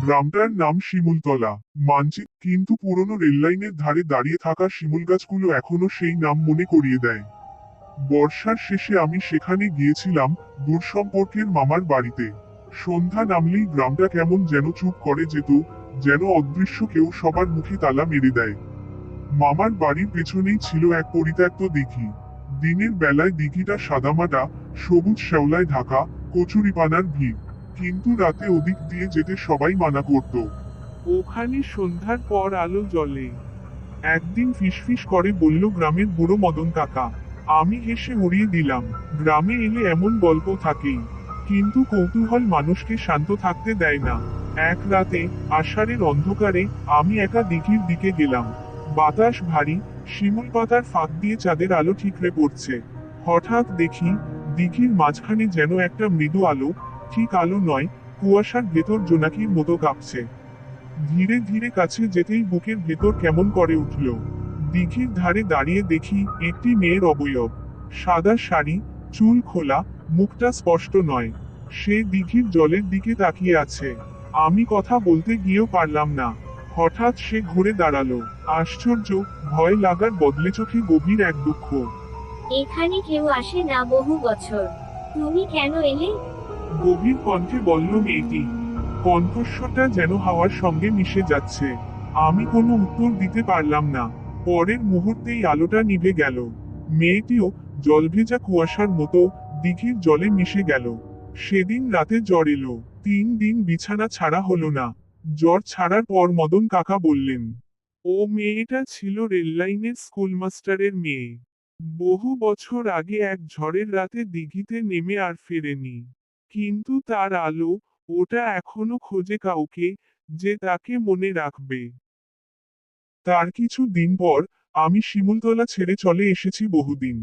গ্রামটার নাম শিমুলতলা। মানচিত্র কিন্তু পুরনো রেললাইনের ধারে দাঁড়িয়ে থাকা শিমুল গাছগুলো এখনো সেই নাম মনে করিয়ে দেয়। বর্ষার শেষে আমি সেখানে গিয়েছিলাম দূরসম্পর্কের মামার বাড়িতে। সন্ধ্যা নামলেই গ্রামটা কেমন যেন চুপ করে যেত, যেন অদৃশ্য কেউ সবার মুখে তালা মেরে দেয়। মামার বাড়ির পেছনেই ছিল এক পরিত্যক্ত দিঘি। দিনের বেলায় দিঘিটা সাদামাটা, সবুজ শ্যাওলায় ঢাকা, কচুরিপানার ভিড়। কিন্তু রাতে ওদিক দিয়ে যেতে সবাই মানা করত। ওখানে সন্ধ্যার পর আলো জ্বলে। একদিন ফিসফিস করে বলল গ্রামের বুড়ো মদন কাকা। আমি হেসে উড়িয়ে দিলাম। গ্রামে এলে এমন গল্প থাকেই, কিন্তু কৌতূহল মানুষকে শান্ত থাকতে দেয় না। এক রাতে আষাঢ়ের অন্ধকারে আমি একা দিঘির দিকে গেলাম। বাতাস ভারী, শিমুল পাতার ফাঁক দিয়ে চাঁদের আলো ঠিকরে পড়ছে। হঠাৎ দেখি দিঘির মাঝখানে যেন একটা মৃদু আলো, ঠিক আলো নয়, কুয়াশার ভেতর জোনাকির মতো কাঁপছে। ধীরে ধীরে কাছে যেতেই বুকের ভেতর কেমন করে উঠল। দিঘির ধারে দাঁড়িয়ে দেখি একটি মেয়ের অবয়ব। সাদা শাড়ি, চুল খোলা, মুখটা স্পষ্ট নয়। সে দিঘির জলের দিকে তাকিয়ে আছে। আমি কথা বলতে গিয়েও পারলাম না। হঠাৎ সে ঘুরে দাঁড়ালো। আশ্চর্য, ভয় লাগার বদলে চোখে গভীর এক দুঃখ। এখানে কেউ আসে না বহু বছর। তুমি কেন এলে? গভীর কণ্ঠে বলল মেয়েটি। কণ্ঠস্বরটা যেন হাওয়ার সঙ্গে মিশে যাচ্ছে। আমি কোনো উত্তর দিতে পারলাম না। পরের মুহূর্তেই আলোটা নিভে গেল। মেয়েটিও জলভেজা কুয়াশার মতো দিঘির জলে মিশে গেল। সেদিন রাতে জ্বর এলো। 3 দিন বিছানা ছাড়া হলো না। জ্বর ছাড়ার পর মদন কাকা বললেন, ও মেয়েটা ছিল রেললাইনের স্কুলমাস্টারের মেয়ে। বহু বছর আগে এক ঝড়ের রাতে দিঘিতে নেমে আর ফেরেনি। কিন্তু তার আলো, ওটা এখনো খোঁজে কাউকে, যে তাকে মনে রাখবে। তার কিছু দিন পর আমি শিমুলতলা ছেড়ে চলে এসেছি বহুদিন।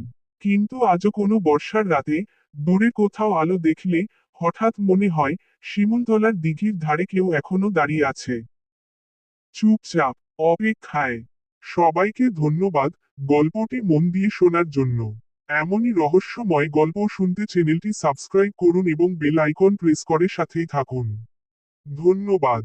কিন্তু আজও কোনো বর্ষার রাতে দূরে কোথাও আলো দেখলে হঠাৎ মনে হয় শিমুলতলার দিঘির ধারে কেউ এখনো দাঁড়িয়ে আছে, চুপচাপ, অপেক্ষায়। সবাইকে ধন্যবাদ গল্পটি মন দিয়ে শোনার জন্য। এমনই রহস্যময় গল্প শুনতে চ্যানেলটি সাবস্ক্রাইব করুন এবং বেল আইকন প্রেস করে সাথেই থাকুন। ধন্যবাদ।